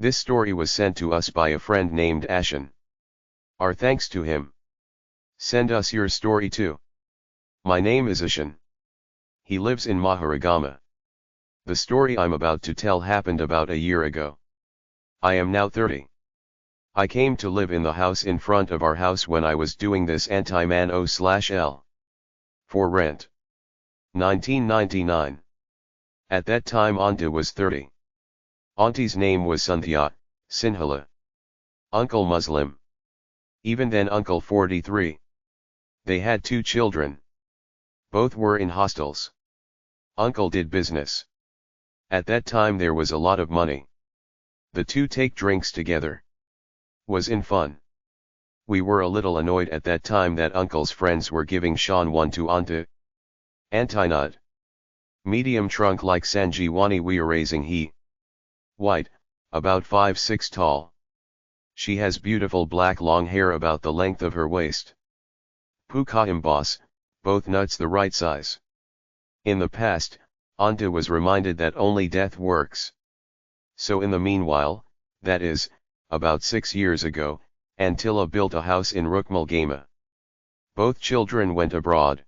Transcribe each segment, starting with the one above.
This story was sent to us by a friend named Ashen. Our thanks to him. Send us your story too. My name is Ashen. He lives in Maharagama. The story I'm about to tell happened about a year ago. I am now 30. I came to live in the house in front of our house when I was doing this anti-man O/L. For rent. 1999. At that time Aunty was 30. Auntie's name was Sandhya Sinhala. Uncle Muslim. Even then Uncle 43. They had 2 children. Both were in hostels. Uncle did business. At that time there was a lot of money. The 2 take drinks together. Was in fun. We were a little annoyed at that time that Uncle's friends were giving Sean one to Aunty. Anti-nut. Medium trunk like Sanjeevani we are raising he. White, about 5'6" tall. She has beautiful black long hair about the length of her waist. Pukayam boss, both nuts the right size. In the past, Aunty was reminded that only death works. So in the meanwhile, that is, about 6 years ago, Antilla built a house in Rukmalgama. Both children went abroad.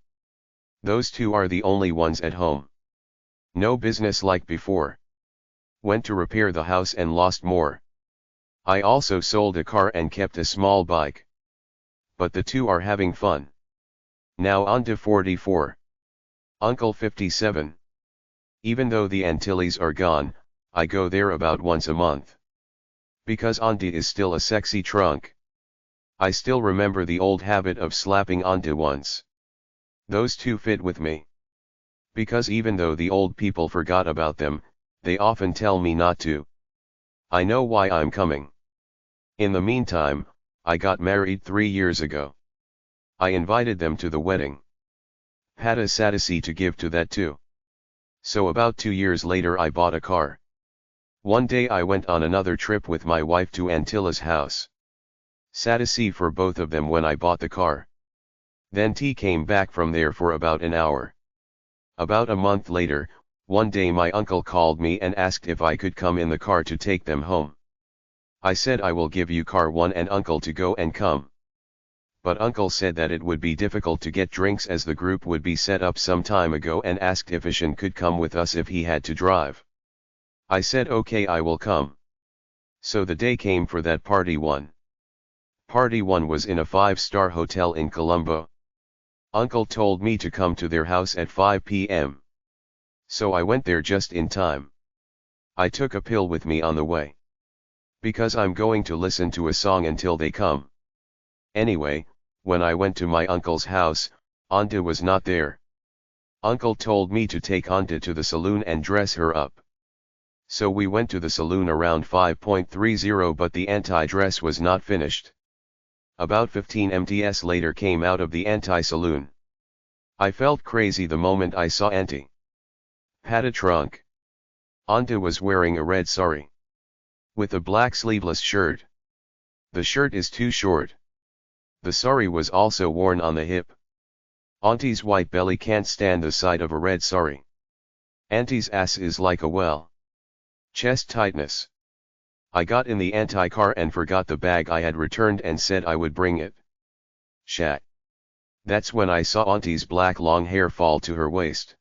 Those 2 are the only ones at home. No business like before. Went to repair the house and lost more. I also sold a car and kept a small bike. But the 2 are having fun. Now Aunty 44. Uncle 57. Even though the Antilles are gone, I go there about once a month. Because Aunty is still a sexy trunk. I still remember the old habit of slapping Aunty once. Those 2 fit with me. Because even though the old people forgot about them, they often tell me not to. I know why I'm coming. In the meantime, I got married 3 years ago. I invited them to the wedding. Had a Sadasi to give to that too. So about 2 years later I bought a car. One day I went on another trip with my wife to Antilla's house. Sadasi for both of them when I bought the car. Then T came back from there for about an hour. About a month later, one day my uncle called me and asked if I could come in the car to take them home. I said I will give you car 1 and uncle to go and come. But uncle said that it would be difficult to get drinks as the group would be set up some time ago and asked if Ishan could come with us if he had to drive. I said okay I will come. So the day came for that party 1. Party 1 was in a 5-star hotel in Colombo. Uncle told me to come to their house at 5 p.m. So I went there just in time. I took a pill with me on the way. Because I'm going to listen to a song until they come. Anyway, when I went to my uncle's house, Aunty was not there. Uncle told me to take Aunty to the saloon and dress her up. So we went to the saloon around 5:30 but the anti-dress was not finished. About 15 mts later came out of the anti-saloon. I felt crazy the moment I saw Aunty. Had a trunk. Aunty was wearing a red sari. With a black sleeveless shirt. The shirt is too short. The sari was also worn on the hip. Auntie's white belly can't stand the sight of a red sari. Auntie's ass is like a well. Chest tightness. I got in the anti-car and forgot the bag I had returned and said I would bring it. Shat. That's when I saw Auntie's black long hair fall to her waist.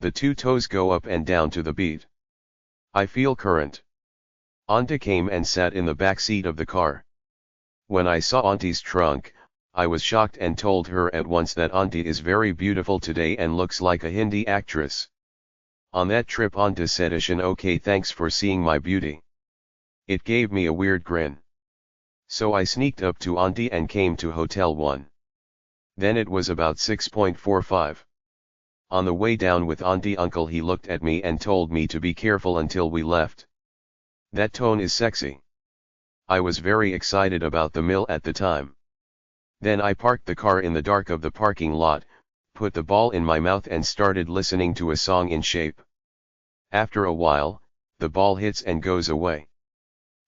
The 2 toes go up and down to the beat. I feel current. Aunty came and sat in the back seat of the car. When I saw Auntie's trunk, I was shocked and told her at once that Aunty is very beautiful today and looks like a Hindi actress. On that trip Aunty said Ishan okay thanks for seeing my beauty. It gave me a weird grin. So I sneaked up to Aunty and came to Hotel 1. Then it was about 6:45. On the way down with Aunty uncle he looked at me and told me to be careful until we left. That tone is sexy. I was very excited about the mill at the time. Then I parked the car in the dark of the parking lot, put the ball in my mouth and started listening to a song in shape. After a while, the ball hits and goes away.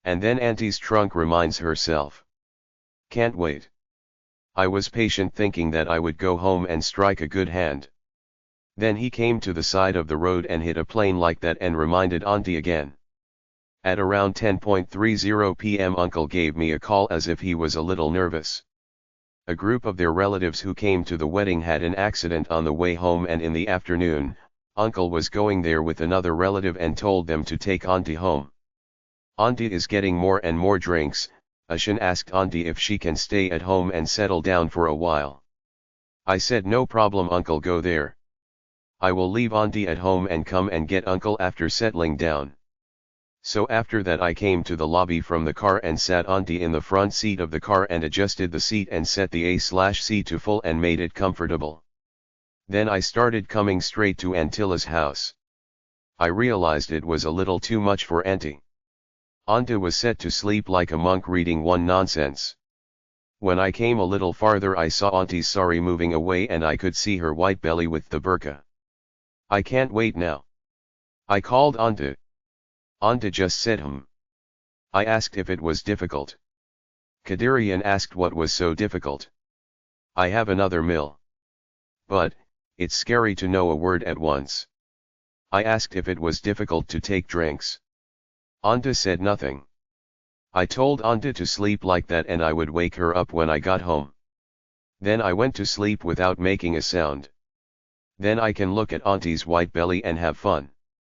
And then Auntie's trunk reminds herself. Can't wait. I was patient thinking that I would go home and strike a good hand. Then he came to the side of the road and hit a plane like that and reminded Aunty again. At around 10:30 p.m. uncle gave me a call as if he was a little nervous. A group of their relatives who came to the wedding had an accident on the way home, and in the afternoon, uncle was going there with another relative and told them to take Aunty home. Aunty is getting more and more drinks. Ashin asked Aunty if she can stay at home and settle down for a while. I said no problem uncle, go there. I will leave Aunty at home and come and get uncle after settling down. So after that I came to the lobby from the car and sat Aunty in the front seat of the car and adjusted the seat and set the A/C to full and made it comfortable. Then I started coming straight to Antilla's house. I realized it was a little too much for Aunty. Aunty was set to sleep like a monk reading one nonsense. When I came a little farther I saw Auntie's sari moving away and I could see her white belly with the burqa. I can't wait now. I called Aunty. Aunty just said I asked if it was difficult. Kadirian asked what was so difficult. I have another mill. But, it's scary to know a word at once. I asked if it was difficult to take drinks. Aunty said nothing. I told Aunty to sleep like that and I would wake her up when I got home. Then I went to sleep without making a sound. Then I can look at Auntie's white belly and have fun.